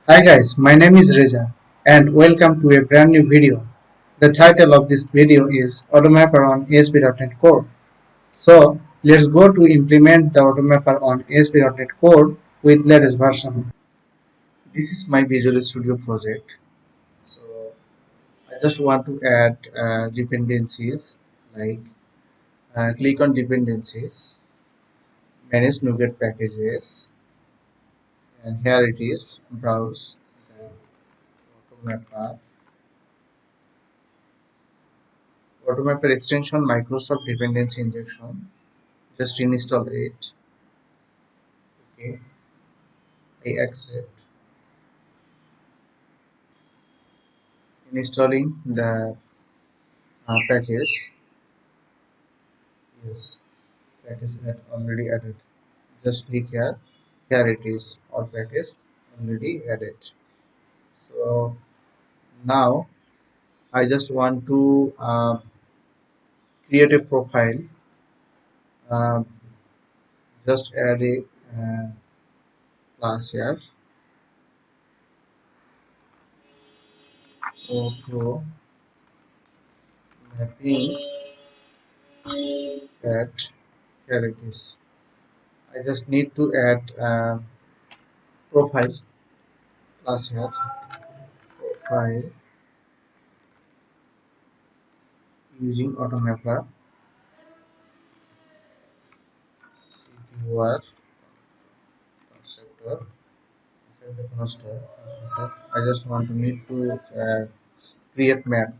Hi guys, my name is Reja and welcome to a brand new video. The title of this video is Automapper on ASP.NET Core. So let's go to implement the Automapper on ASP.NET Core with latest version. This is my Visual Studio project. So I just want to add dependencies like click on dependencies, manage NuGet packages, and here it is, browse the Automapper. Automapper extension Microsoft dependency injection. Just install it. Okay, I accept. Installing the package. Yes, package already added. Just click here. Here it is. All package already added. So now I just want to create a profile. Uh, just add a class here. Auto mapping at here it is. I just need to add profile class here. Profile using Automapper. CTOR constructor. Inside the constructor, I just want to need to create map.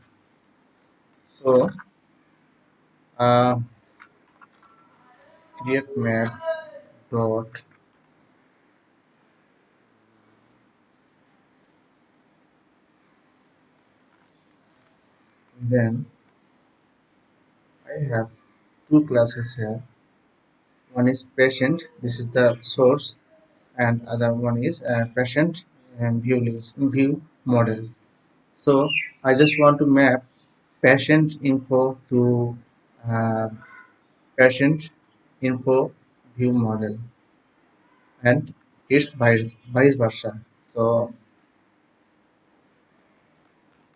So uh, create map dot then I have two classes here. One is patient. This is the source, and other one is patient and view list view model. So I just want to map patient info to uh, patient info view model, and it's vice versa. So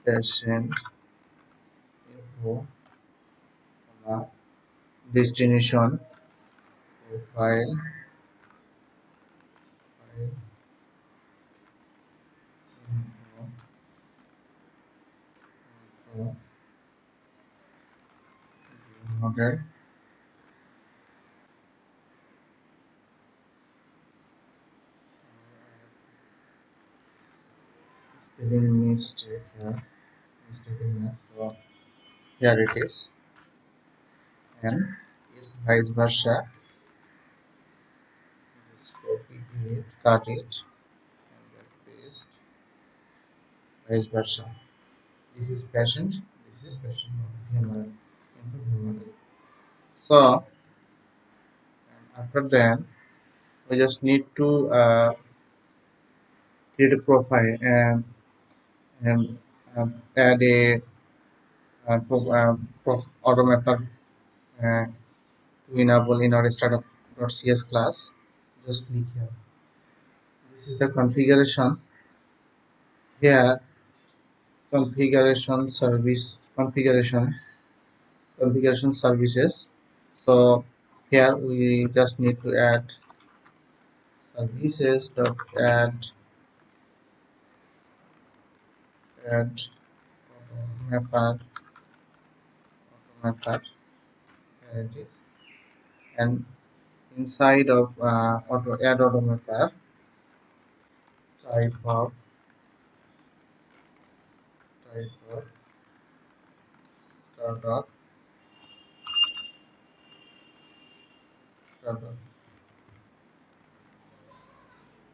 patient info, destination profile, file info, info, view model. Spelling mistake here. Mistake in here. So here it is, and it's vice versa. Just copy it, cut it, and then paste. Vice versa. This is patient. This is patient model. View model. So after that, we just need to create a profile and add a Automapper to enable in our startup.cs class. Just click here. This is the configuration. Here, configuration services. So here we just need to add services dot add Automapper Automapper. Here it is, and inside of add Automapper, type of type of startup startup.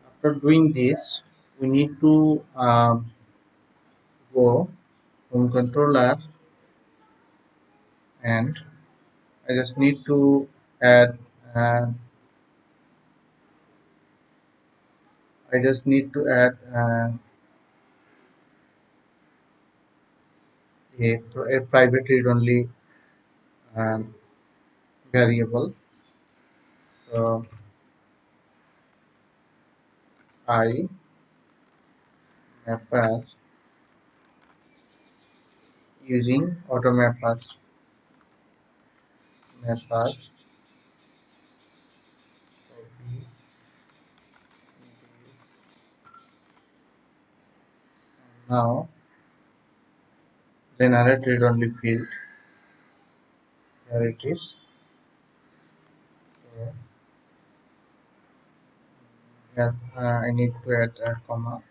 After doing this, we need to go from controller, and I just need to add uh, a private read only um, variable. So I mapper using Automapper mapper copy this now generate read only field. Here it is. So here I need to add a comma.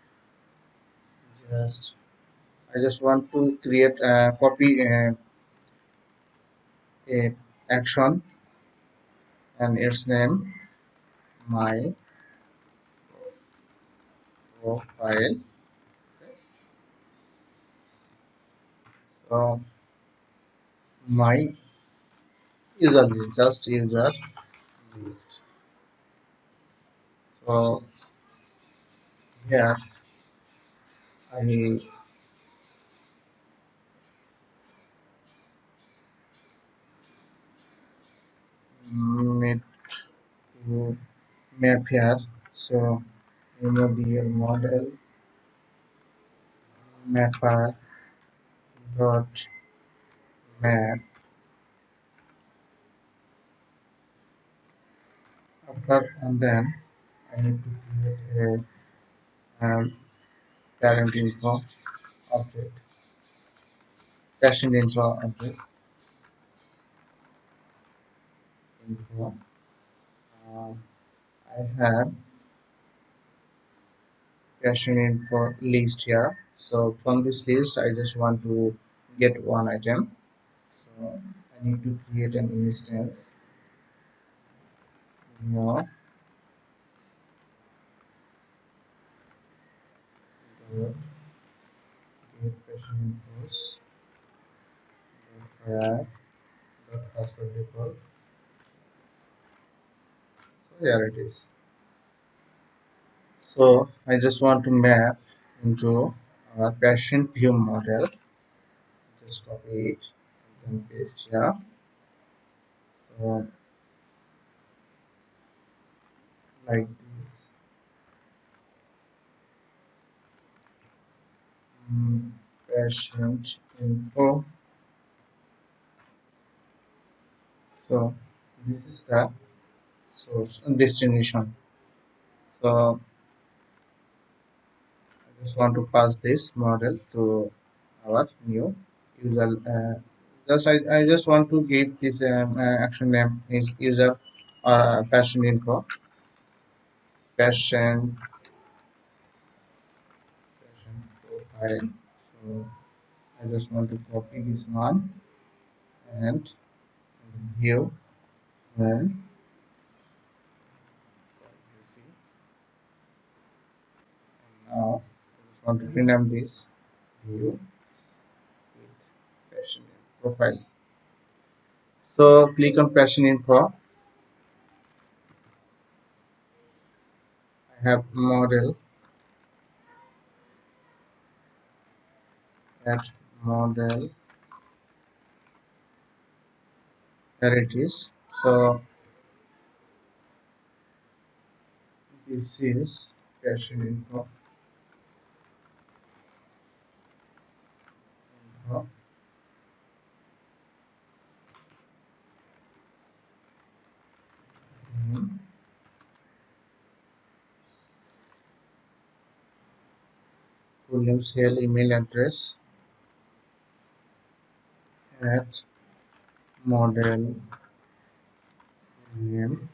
I just want to create a copy a action and its name my profile. So my user list, just user list. So here I need to map here. So model mapper dot map after, and then I need to create a parent info object, patient info object info. Uh, I have patient info list here. So from this list, I just want to get one item. So I need to create an instance. Now, get patient infos. Dot password default. So here it is. So I just want to map into our patient view model. Just copy it and then paste here. So like this. Patient info. So this is the source and destination. So I just want to pass this model to our new user. I just want to give this action name is user or patient info. Patient profile. So I just want to copy this one and view and see. Now I just want to rename this view with patient profile. So click on patient info. I have model at model. There it is. So this is patient info. Name, full name, cell, email address at model name.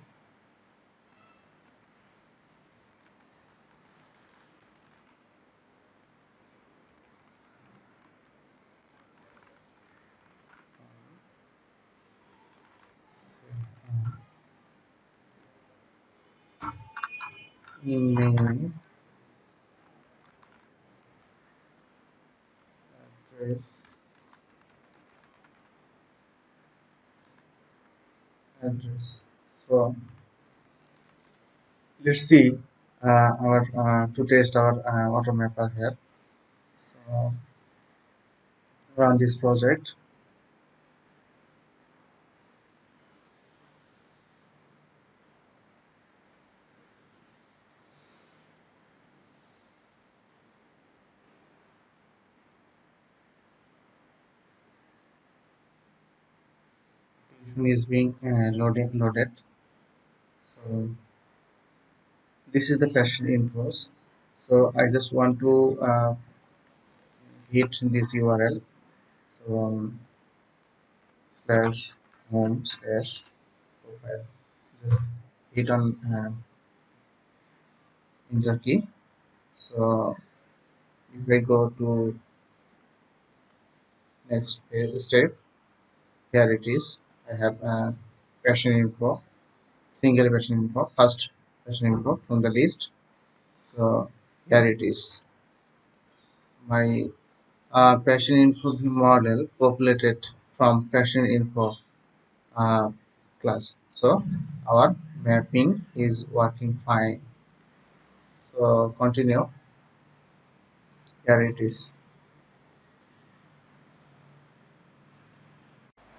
Email address. So let's see our to test our Automapper here. So run this project. is being loaded. So this is the passion infos. So I just want to hit this URL. So slash home slash profile. Just hit on enter key. So if I go to next step, here it is. I have passion info, single passion info, first passion info from the list. So here it is. My passion info model populated from passion info uh, class. So our mapping is working fine. So continue. Here it is.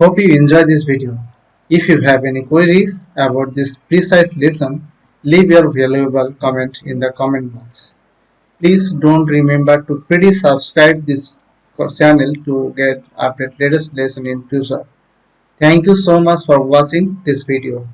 Hope you enjoy this video. If you have any queries about this precise lesson, leave your valuable comment in the comment box. Please don't remember to pretty subscribe this channel to get update latest lesson in future. Thank you so much for watching this video.